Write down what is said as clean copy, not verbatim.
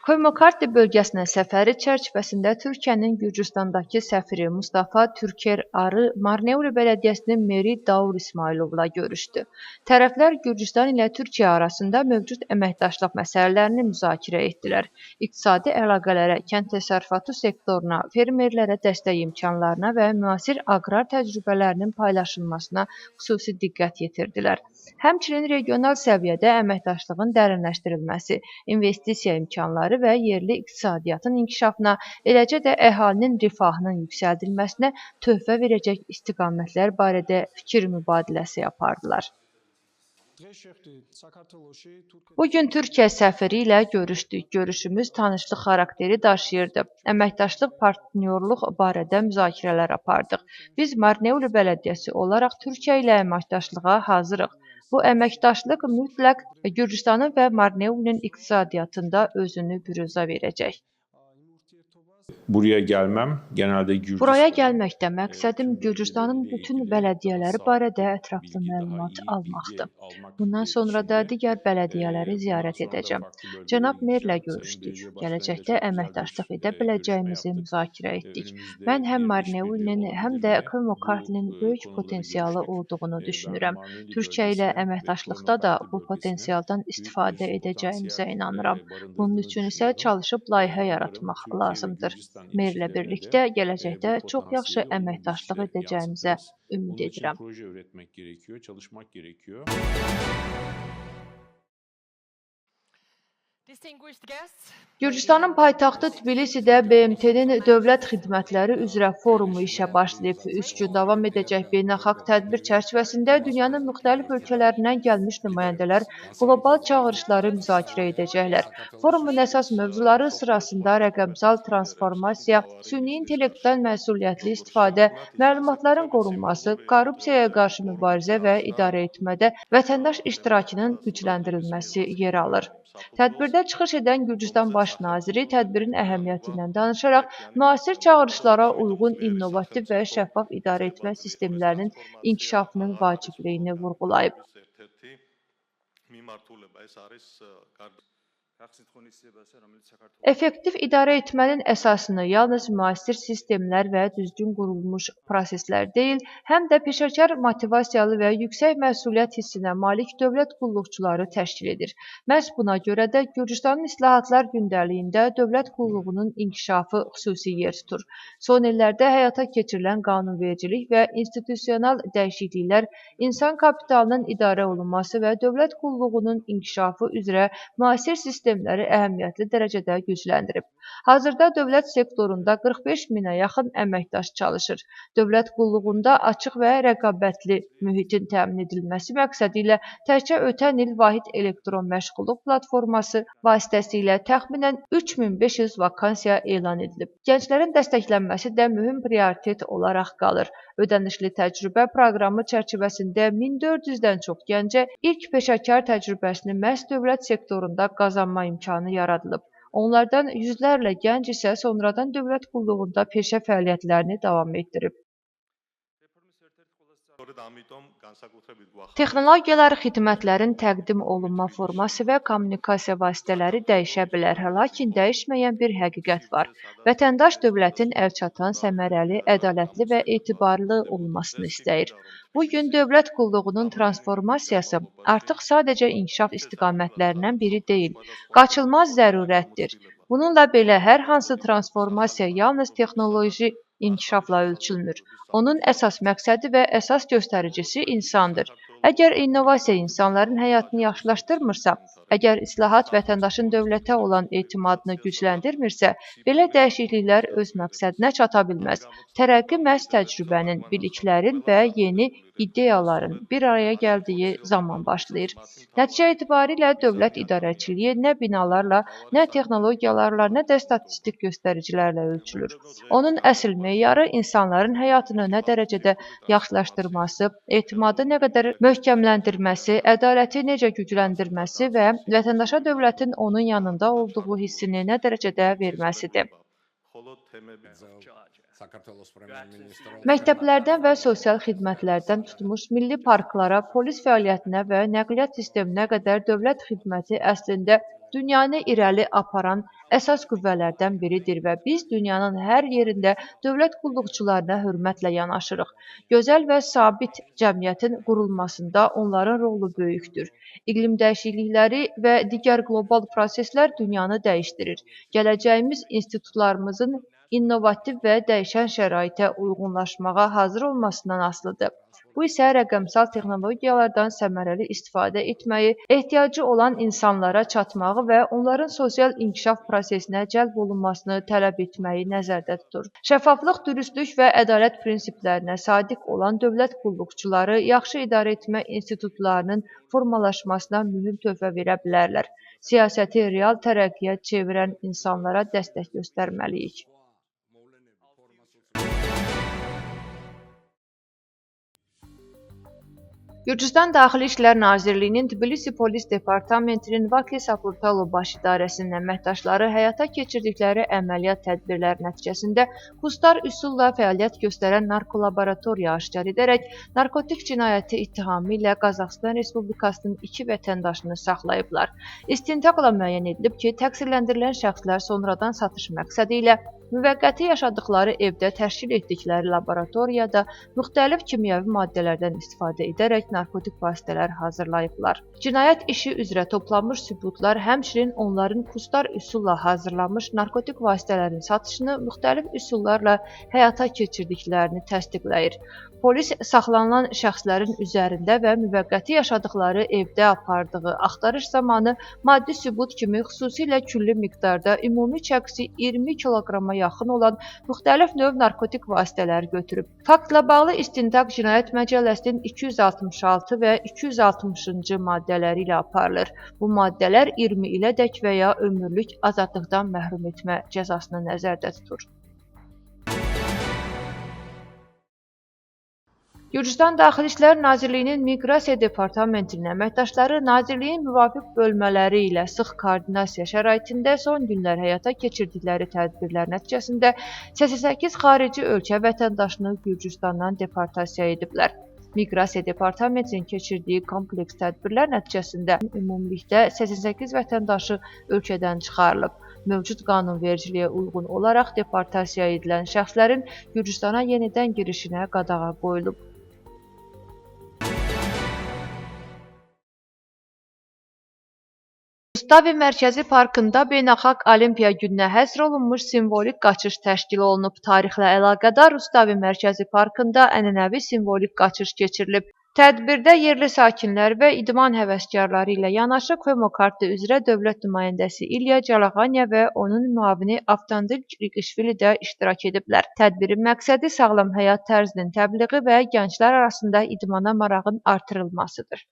Koymakardi bölgəsinə səfəri çərçivəsində Türkiyənin Gürcüstandakı səfiri Mustafa Türker Arı Marneuli bələdiyyəsinin meri Daur İsmayılovla görüşdü. Tərəflər Gürcüstan ilə Türkiyə arasında mövcud əməkdaşlıq məsələlərini müzakirə etdilər. İqtisadi əlaqələrə, kənd təsərrüfatı sektoruna, fermerlərə dəstək imkanlarına və müasir aqrar təcrübələrinin paylaşılmasına xüsusi diqqət yetirdilər. Həmçinin regional səviyyədə əməkdaşlığın dərinləşdirilməsi, investisiya imkanları və yerli iqtisadiyyatın inkişafına, eləcə də əhalinin rifahının yüksəldilməsinə töhfə verəcək istiqamətlər barədə fikir mübadiləsi apardılar. Bugün Türkiyə səfiri ilə görüşdük. Görüşümüz tanışlıq xarakteri daşıyırdı. Əməkdaşlıq, partnyorluq barədə müzakirələr apardıq. Biz Marneuli bələdiyyəsi olaraq Türkiyə ilə əməkdaşlığa hazırıq. Bu əməkdaşlıq mütləq Gürcüstanın və Marneulinin iqtisadiyyatında özünü büruzə verəcək. Buraya gəlməkdə məqsədim Gürcüstanın bütün bələdiyyələri barədə ətraflı məlumat almaqdır. Bundan sonra da digər bələdiyyələri ziyarət edəcəm. Cənab Merlə görüşdük. Gələcəkdə əməkdaşlıq edə biləcəyimizi müzakirə etdik. Mən həm Marneulinin, həm də Koymakartinin böyük potensialı olduğunu düşünürəm. Türkiyə ilə əməkdaşlıqda da bu potensialdan istifadə edəcəyimizə inanıram. Bunun üçün isə çalışıb layihə yaratmaq lazımdır. Merlə birlikdə gələcəkdə çox yaxşı əməkdaşlıq edəcəyimizə ümid edirəm. Gürcüstanın paytaxtı Tbilisidə BMT-nin dövlət xidmətləri üzrə forumu işə başlayıb. 3 gün davam edəcək beynəlxalq tədbir çərçivəsində dünyanın müxtəlif ölkələrindən gəlmiş nümayəndələr qlobal çağırışları müzakirə edəcəklər. Forumun əsas mövzuları sırasında rəqəmsal transformasiya, süni intellektdən məsuliyyətli istifadə, məlumatların qorunması, korrupsiyaya qarşı mübarizə və idarəetmədə vətəndaş iştirakının gücləndirilməsi yer alır. Tədbirdə çıxış edən Gürcüstan baş naziri tədbirin əhəmiyyəti ilə danışaraq, müasir çağırışlara uyğun innovativ və şəffaf idarəetmə sistemlərinin inkişafının vacibliyini vurğulayıb. Effektiv idarəetmənin əsasını yalnız müasir sistemlər və düzgün qurulmuş proseslər deyil, həm də peşəkar motivasiyalı və yüksək məsuliyyət hissinə malik dövlət qulluqçuları təşkil edir. Məhz buna görə də Gürcüstanın islahatlar gündəliyində dövlət qulluğunun inkişafı xüsusi yer tutur. Son illərdə həyata keçirilən qanunvericilik və institusional dəyişikliklər insan kapitalının idarə olunması və dövlət qulluğunun inkişafı üzrə müasir sistemləri əhəmiyyətli dərəcədə gücləndirib. Hazırda dövlət sektorunda 45 minə yaxın əməkdaş çalışır. Dövlət qulluğunda açıq və rəqabətli mühitin təmin edilməsi məqsədilə təkcə ötən il Vahid elektron məşğulluq platforması vasitəsilə təxminən 3500 vakansiya elan edilib. Gənclərin dəstəklənməsi də mühüm prioritet olaraq qalır. Ödənişli təcrübə proqramı çərçivəsində 1400-dən çox gəncə ilk peşəkar təcrübəsini məhz dövlət sektorunda qazanma imkanı yaradılıb. Onlardan yüzlərlə gənc isə sonradan dövlət qulluğunda peşə fəaliyyətlərini davam etdirib. Texnologiyalar, xidmətlərin təqdim olunma forması və kommunikasiya vasitələri dəyişə bilər, lakin dəyişməyən bir həqiqət var. Vətəndaş dövlətin əlçatan, səmərəli, ədalətli və etibarlı olmasını istəyir. Bugün dövlət qulluğunun transformasiyası artıq sadəcə inkişaf istiqamətlərindən biri deyil, qaçılmaz zərurətdir. Bununla belə hər hansı transformasiya yalnız texnoloji inkişafla ölçülmür. Onun əsas məqsədi və əsas göstəricisi insandır. Əgər innovasiya insanların həyatını yaxşılaşdırmırsa, əgər islahat vətəndaşın dövlətə olan etimadını gücləndirmirsə, belə dəyişikliklər öz məqsədinə çata bilməz. Tərəqqi məhz təcrübənin, biliklərin və yeni ideyaların bir araya gəldiyi zaman başlayır. Nəticə etibarilə dövlət idarəçiliyi nə binalarla, nə texnologiyalarla, nə də statistik göstəricilərlə ölçülür. Onun əsl meyarı insanların həyatını nə dərəcədə yaxşılaşdırması, etimadı nə qədər möhkəmləndirməsi, ədaləti necə gücləndirməsi və vətəndaşa dövlətin onun yanında olduğu hissini nə dərəcədə verməsidir. Məktəblərdən və sosial xidmətlərdən tutmuş milli parklara, polis fəaliyyətinə və nəqliyyat sisteminə qədər dövlət xidməti əslində dünyanı irəli aparan əsas qüvvələrdən biridir və biz dünyanın hər yerində dövlət qulluqçularına hörmətlə yanaşırıq. Gözəl və sabit cəmiyyətin qurulmasında onların rolu böyükdür. İqlim dəyişiklikləri və digər qlobal proseslər dünyanı dəyişdirir. Gələcəyimiz institutlarımızın innovativ və dəyişən şəraitə uyğunlaşmağa hazır olmasından asılıdır. Bu isə rəqəmsal texnologiyalardan səmərəli istifadə etməyi, ehtiyacı olan insanlara çatmağı və onların sosial inkişaf prosesinə cəlb olunmasını tələb etməyi nəzərdə tutur. Şəffaflıq, dürüstlük və ədalət prinsiplərinə sadiq olan dövlət qulluqçuları yaxşı idarə etmə institutlarının formalaşmasına mühüm töhfə verə bilərlər. Siyasəti real tərəqqiyə çevirən insanlara dəstək göstərməliyik. Gürcüstan Daxili İşlər Nazirliyinin Tbilisi Polis Departamentinin Vakis Apurtalu baş idarəsinin əməkdaşları həyata keçirdikləri əməliyyat tədbirləri nəticəsində xustar üsulla fəaliyyət göstərən narkolaboratoriya aşkar edərək narkotik cinayəti ittihamı ilə Qazaxıstan Respublikasının 2 vətəndaşını saxlayıblar. İstintaqla müəyyən edilib ki, təqsirləndirilən şəxslər sonradan satış məqsədi ilə müvəqqəti yaşadıkları evdə təşkil etdikləri laboratoriyada müxtəlif kimyəvi maddələrdən istifadə edərək narkotik vasitələr hazırlayıblar. Cinayət işi üzrə toplanmış sübutlar həmçinin onların xustar üsulla hazırlanmış narkotik vasitələrin satışını müxtəlif üsullarla həyata keçirdiklərini təsdiqləyir. Polis saxlanılan şəxslərin üzərində və müvəqqəti yaşadıkları evdə apardığı axtarış zamanı maddi sübut kimi xüsusilə külli miqdarda ümumi çəkisi 20 kiloqrama yaxın olan müxtəlif növ narkotik vasitələr götürüb. Faktla bağlı istintaq Cinayət Məcəlləsinin 266 və 260-cı maddələri ilə aparılır. Bu maddələr 20 ilədək və ya ömürlük azadlıqdan məhrum etmə cəzasını nəzərdə tutur. Gürcüstan Daxili İşlər Nazirliyinin Miqrasiya Departamentinin əməkdaşları Nazirliyin müvafiq bölmələri ilə sıx koordinasiya şəraitində son günlər həyata keçirdikləri tədbirlər nəticəsində 88 xarici ölkə vətəndaşını Gürcüstandan deportasiya ediblər. Miqrasiya Departamentinin keçirdiyi kompleks tədbirlər nəticəsində ümumilikdə 88 vətəndaşı ölkədən çıxarılıb. Mövcud qanunvericiliyə uyğun olaraq deportasiya edilən şəxslərin Gürcüstana yenidən girişinə qadağa qoyulub. Rustavi Mərkəzi Parkında Beynəlxalq Olimpiya gününə həsr olunmuş simvolik qaçış təşkil olunub. Tarixlə əlaqədar Rustavi Mərkəzi Parkında ənənəvi simvolik qaçış keçirilib. Tədbirdə yerli sakinlər və idman həvəskarları ilə yanaşı Komokartı üzrə dövlət nümayəndəsi İlya Calağanya və onun müavini Avtandil Qişvili də iştirak ediblər. Tədbirin məqsədi sağlam həyat tərzinin təbliği və gənclər arasında idmana marağın artırılmasıdır.